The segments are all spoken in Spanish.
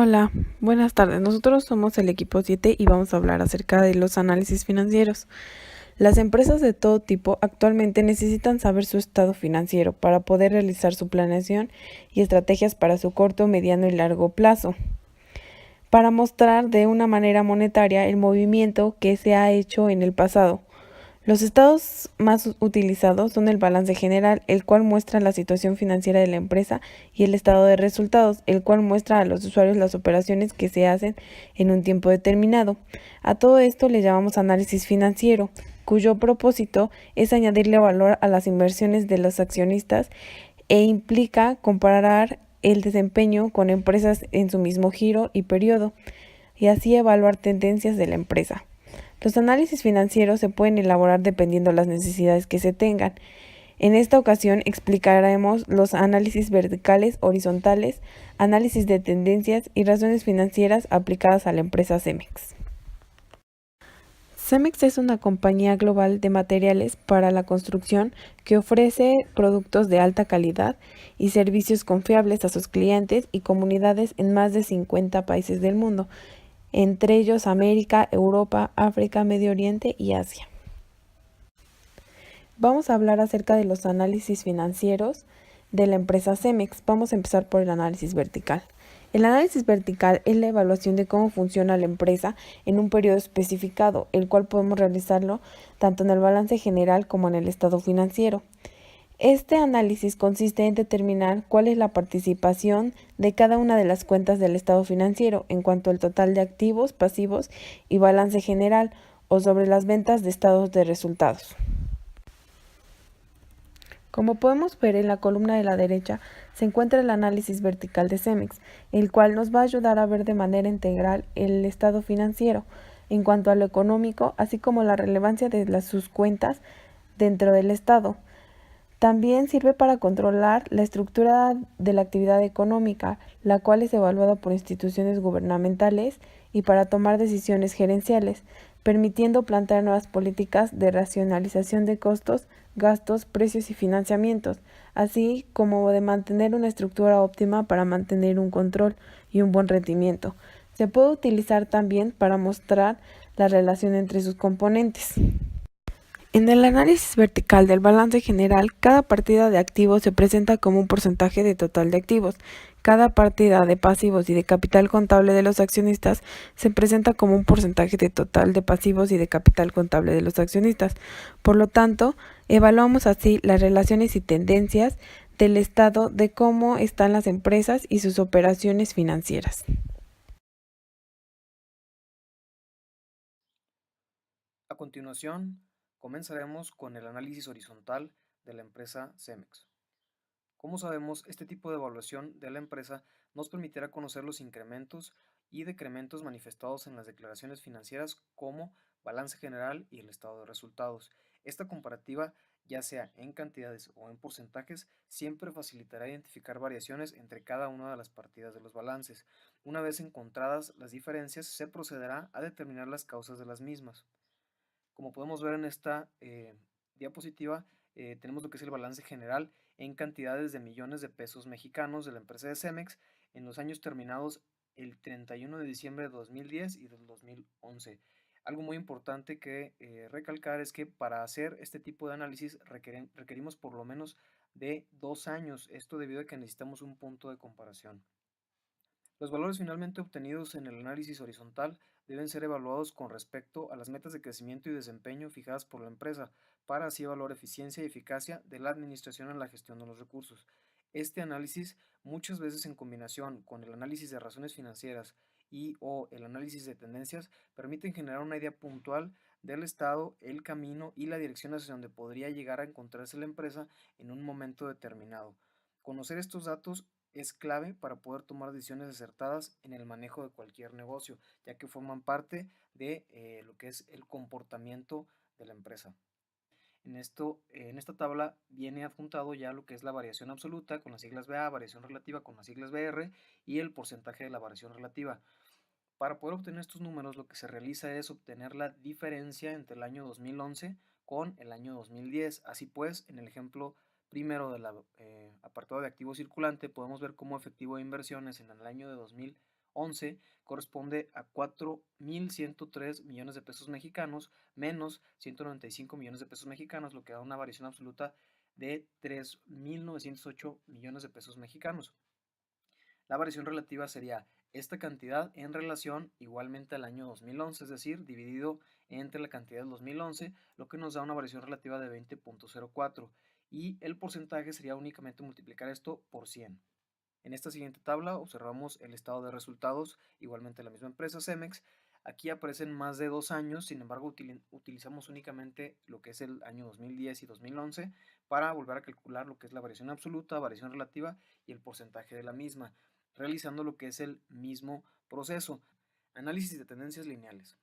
Hola, buenas tardes. Nosotros somos el equipo 7 y vamos a hablar acerca de los análisis financieros. Las empresas de todo tipo actualmente necesitan saber su estado financiero para poder realizar su planeación y estrategias para su corto, mediano y largo plazo, para mostrar de una manera monetaria el movimiento que se ha hecho en el pasado. Los estados más utilizados son el balance general, el cual muestra la situación financiera de la empresa, y el estado de resultados, el cual muestra a los usuarios las operaciones que se hacen en un tiempo determinado. A todo esto le llamamos análisis financiero, cuyo propósito es añadirle valor a las inversiones de los accionistas e implica comparar el desempeño con empresas en su mismo giro y periodo, y así evaluar tendencias de la empresa. Los análisis financieros se pueden elaborar dependiendo las necesidades que se tengan. En esta ocasión explicaremos los análisis verticales, horizontales, análisis de tendencias y razones financieras aplicadas a la empresa Cemex. Cemex es una compañía global de materiales para la construcción que ofrece productos de alta calidad y servicios confiables a sus clientes y comunidades en más de 50 países del mundo, entre ellos América, Europa, África, Medio Oriente y Asia. Vamos a hablar acerca de los análisis financieros de la empresa Cemex. Vamos a empezar por el análisis vertical. El análisis vertical es la evaluación de cómo funciona la empresa en un periodo especificado, el cual podemos realizarlo tanto en el balance general como en el estado financiero. Este análisis consiste en determinar cuál es la participación de cada una de las cuentas del estado financiero en cuanto al total de activos, pasivos y balance general, o sobre las ventas de estados de resultados. Como podemos ver en la columna de la derecha, se encuentra el análisis vertical de Cemex, el cual nos va a ayudar a ver de manera integral el estado financiero en cuanto a lo económico, así como la relevancia de sus cuentas dentro del estado. También sirve para controlar la estructura de la actividad económica, la cual es evaluada por instituciones gubernamentales, y para tomar decisiones gerenciales, permitiendo plantear nuevas políticas de racionalización de costos, gastos, precios y financiamientos, así como de mantener una estructura óptima para mantener un control y un buen rendimiento. Se puede utilizar también para mostrar la relación entre sus componentes. En el análisis vertical del balance general, cada partida de activos se presenta como un porcentaje de total de activos. Cada partida de pasivos y de capital contable de los accionistas se presenta como un porcentaje de total de pasivos y de capital contable de los accionistas. Por lo tanto, evaluamos así las relaciones y tendencias del estado de cómo están las empresas y sus operaciones financieras. A continuación, comenzaremos con el análisis horizontal de la empresa Cemex. Como sabemos, este tipo de evaluación de la empresa nos permitirá conocer los incrementos y decrementos manifestados en las declaraciones financieras como balance general y el estado de resultados. Esta comparativa, ya sea en cantidades o en porcentajes, siempre facilitará identificar variaciones entre cada una de las partidas de los balances. Una vez encontradas las diferencias, se procederá a determinar las causas de las mismas. Como podemos ver en esta diapositiva, tenemos lo que es el balance general en cantidades de millones de pesos mexicanos de la empresa de Cemex en los años terminados el 31 de diciembre de 2010 y del 2011. Algo muy importante que recalcar es que para hacer este tipo de análisis requerimos por lo menos de 2 años, esto debido a que necesitamos un punto de comparación. Los valores finalmente obtenidos en el análisis horizontal deben ser evaluados con respecto a las metas de crecimiento y desempeño fijadas por la empresa, para así evaluar eficiencia y eficacia de la administración en la gestión de los recursos. Este análisis, muchas veces en combinación con el análisis de razones financieras y o el análisis de tendencias, permiten generar una idea puntual del estado, el camino y la dirección hacia donde podría llegar a encontrarse la empresa en un momento determinado. Conocer estos datos es clave para poder tomar decisiones acertadas en el manejo de cualquier negocio, ya que forman parte de lo que es el comportamiento de la empresa. En esta tabla viene adjuntado ya lo que es la variación absoluta con las siglas BA, variación relativa con las siglas BR y el porcentaje de la variación relativa. Para poder obtener estos números, lo que se realiza es obtener la diferencia entre el año 2011 con el año 2010. Así pues, en el ejemplo primero del apartado de activo circulante, podemos ver cómo efectivo de inversiones en el año de 2011 2011 corresponde a 4.103 millones de pesos mexicanos menos 195 millones de pesos mexicanos, lo que da una variación absoluta de 3.908 millones de pesos mexicanos. La variación relativa sería esta cantidad en relación igualmente al año 2011, es decir, dividido entre la cantidad del 2011, lo que nos da una variación relativa de 20.04 y el porcentaje sería únicamente multiplicar esto por 100. En esta siguiente tabla observamos el estado de resultados, igualmente la misma empresa Cemex. Aquí aparecen más de 2 años, sin embargo utilizamos únicamente lo que es el año 2010 y 2011 para volver a calcular lo que es la variación absoluta, variación relativa y el porcentaje de la misma, realizando lo que es el mismo proceso. Análisis de tendencias lineales.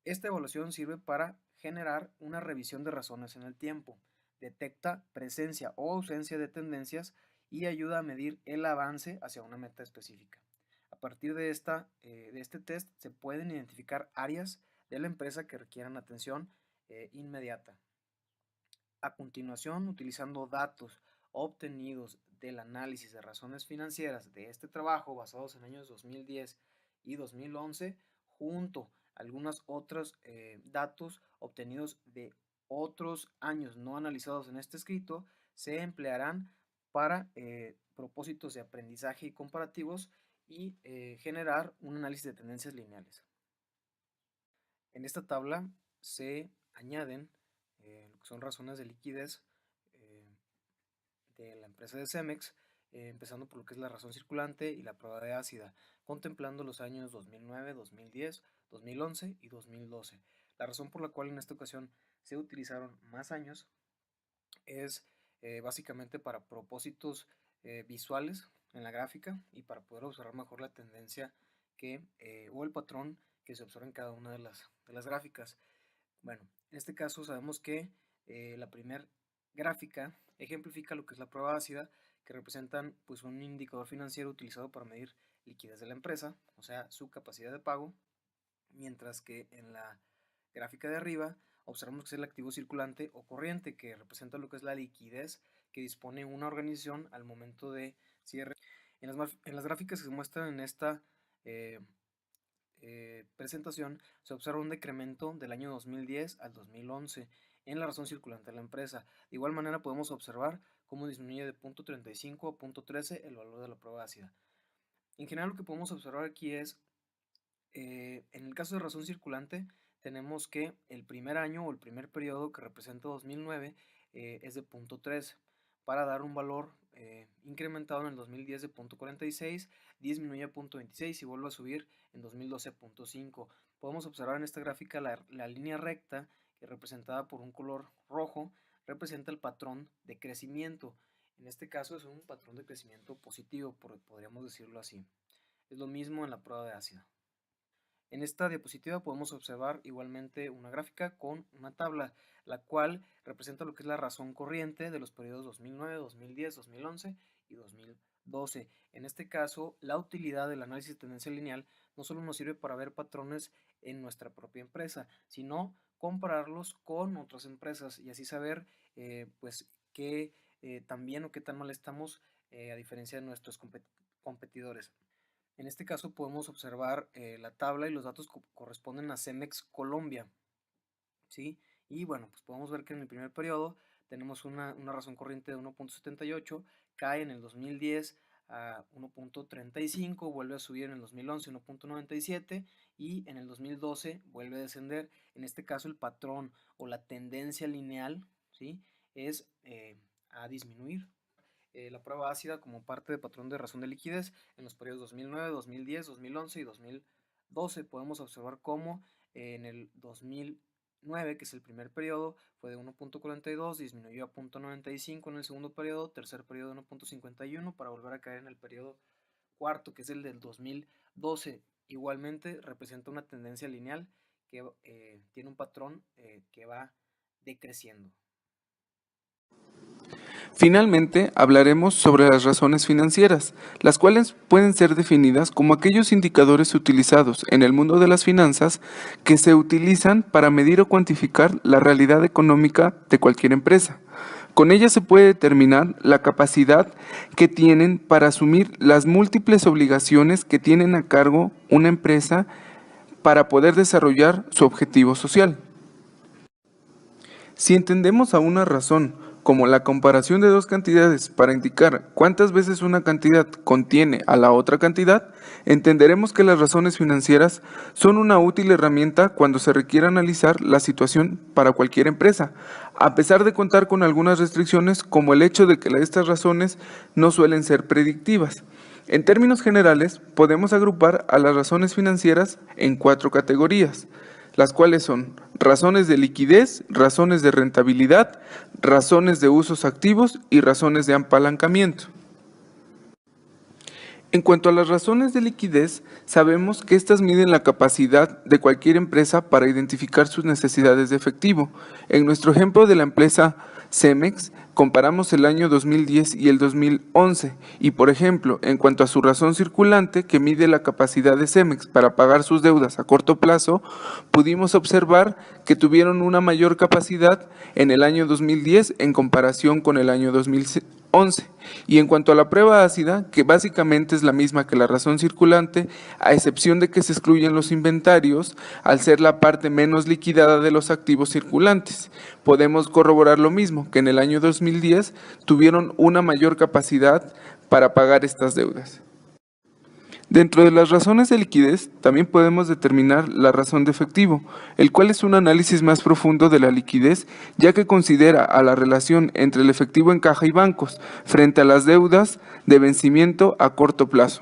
Esta evaluación sirve para generar una revisión de razones en el tiempo, detecta presencia o ausencia de tendencias y ayuda a medir el avance hacia una meta específica. A partir de este test se pueden identificar áreas de la empresa que requieran atención inmediata. A continuación, utilizando datos obtenidos del análisis de razones financieras de este trabajo basados en años 2010 y 2011, junto a algunos otros datos obtenidos de otros años no analizados en este escrito, se emplearán para propósitos de aprendizaje y comparativos y generar un análisis de tendencias lineales. En esta tabla se añaden lo que son razones de liquidez de la empresa de Cemex, empezando por lo que es la razón circulante y la prueba de ácida, contemplando los años 2009, 2010, 2011 y 2012. La razón por la cual en esta ocasión se utilizaron más años es básicamente para propósitos visuales en la gráfica y para poder observar mejor la tendencia o el patrón que se observa en cada una de las gráficas. Bueno, en este caso sabemos que la primera gráfica ejemplifica lo que es la prueba ácida, que representan pues un indicador financiero utilizado para medir liquidez de la empresa, o sea, su capacidad de pago, mientras que en la gráfica de arriba observamos que es el activo circulante o corriente, que representa lo que es la liquidez que dispone una organización al momento de cierre. En las gráficas que se muestran en esta presentación se observa un decremento del año 2010 al 2011 en la razón circulante de la empresa. De igual manera podemos observar cómo disminuye de 0.35 a 0.13 el valor de la prueba ácida. En general lo que podemos observar aquí es, en el caso de razón circulante, tenemos que el primer año o el primer periodo, que representa 2009, es de 0.13, para dar un valor incrementado en el 2010 de 0.46, disminuye a 0.26 y vuelve a subir en 2012 a 0.5. Podemos observar en esta gráfica la línea recta, que representada por un color rojo, representa el patrón de crecimiento. En este caso es un patrón de crecimiento positivo, podríamos decirlo así. Es lo mismo en la prueba de ácida. En esta diapositiva podemos observar igualmente una gráfica con una tabla, la cual representa lo que es la razón corriente de los periodos 2009, 2010, 2011 y 2012. En este caso, la utilidad del análisis de tendencia lineal no solo nos sirve para ver patrones en nuestra propia empresa, sino compararlos con otras empresas y así saber pues qué tan bien o qué tan mal estamos a diferencia de nuestros competidores. En este caso podemos observar la tabla y los datos corresponden a Cemex Colombia, ¿sí? Y bueno, pues podemos ver que en el primer periodo tenemos una razón corriente de 1.78, cae en el 2010 a 1.35, vuelve a subir en el 2011 a 1.97 y en el 2012 vuelve a descender. En este caso el patrón o la tendencia lineal, ¿sí?, es a disminuir. La prueba ácida como parte de patrón de razón de liquidez en los periodos 2009, 2010, 2011 y 2012. Podemos observar cómo en el 2009, que es el primer periodo, fue de 1.42, disminuyó a 0.95 en el segundo periodo, tercer periodo 1.51 para volver a caer en el periodo cuarto, que es el del 2012. Igualmente representa una tendencia lineal que tiene un patrón que va decreciendo. Finalmente, hablaremos sobre las razones financieras, las cuales pueden ser definidas como aquellos indicadores utilizados en el mundo de las finanzas que se utilizan para medir o cuantificar la realidad económica de cualquier empresa. Con ella se puede determinar la capacidad que tienen para asumir las múltiples obligaciones que tienen a cargo una empresa para poder desarrollar su objetivo social. Si entendemos a una razón como la comparación de dos cantidades para indicar cuántas veces una cantidad contiene a la otra cantidad, entenderemos que las razones financieras son una útil herramienta cuando se requiere analizar la situación para cualquier empresa, a pesar de contar con algunas restricciones como el hecho de que estas razones no suelen ser predictivas. En términos generales, podemos agrupar a las razones financieras en 4 categorías, las cuales son razones de liquidez, razones de rentabilidad, razones de usos activos y razones de apalancamiento. En cuanto a las razones de liquidez, sabemos que estas miden la capacidad de cualquier empresa para identificar sus necesidades de efectivo. En nuestro ejemplo de la empresa Cemex, comparamos el año 2010 y el 2011 y, por ejemplo, en cuanto a su razón circulante, que mide la capacidad de Cemex para pagar sus deudas a corto plazo, pudimos observar que tuvieron una mayor capacidad en el año 2010 en comparación con el año 2011. Y en cuanto a la prueba ácida, que básicamente es la misma que la razón circulante, a excepción de que se excluyen los inventarios, al ser la parte menos liquidada de los activos circulantes, podemos corroborar lo mismo, que en el año 2010 tuvieron una mayor capacidad para pagar estas deudas. Dentro de las razones de liquidez, también podemos determinar la razón de efectivo, el cual es un análisis más profundo de la liquidez, ya que considera a la relación entre el efectivo en caja y bancos, frente a las deudas de vencimiento a corto plazo.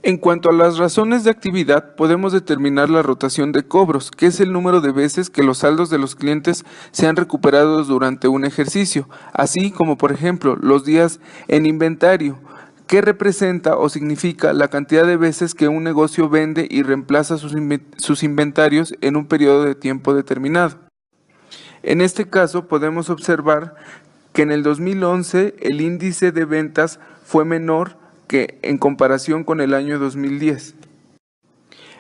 En cuanto a las razones de actividad, podemos determinar la rotación de cobros, que es el número de veces que los saldos de los clientes sean recuperados durante un ejercicio, así como, por ejemplo, los días en inventario, que representa o significa la cantidad de veces que un negocio vende y reemplaza sus inventarios en un periodo de tiempo determinado. En este caso podemos observar que en el 2011 el índice de ventas fue menor que en comparación con el año 2010.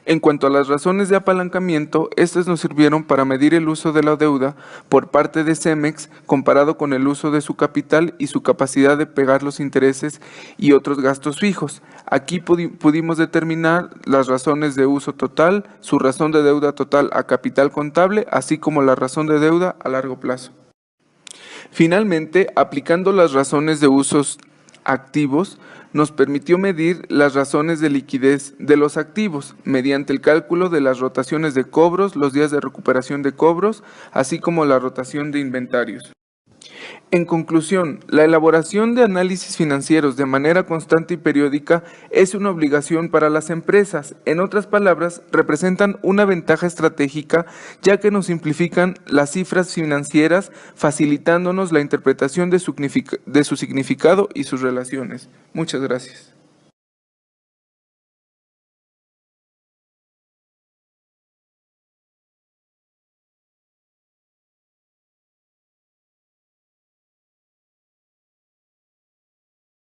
En cuanto a las razones de apalancamiento, estas nos sirvieron para medir el uso de la deuda por parte de Cemex comparado con el uso de su capital y su capacidad de pagar los intereses y otros gastos fijos. Aquí pudimos determinar las razones de uso total, su razón de deuda total a capital contable, así como la razón de deuda a largo plazo. Finalmente, aplicando las razones de usos activos, nos permitió medir las razones de liquidez de los activos mediante el cálculo de las rotaciones de cobros, los días de recuperación de cobros, así como la rotación de inventarios. En conclusión, la elaboración de análisis financieros de manera constante y periódica es una obligación para las empresas. En otras palabras, representan una ventaja estratégica ya que nos simplifican las cifras financieras, facilitándonos la interpretación de su significado y sus relaciones. Muchas gracias.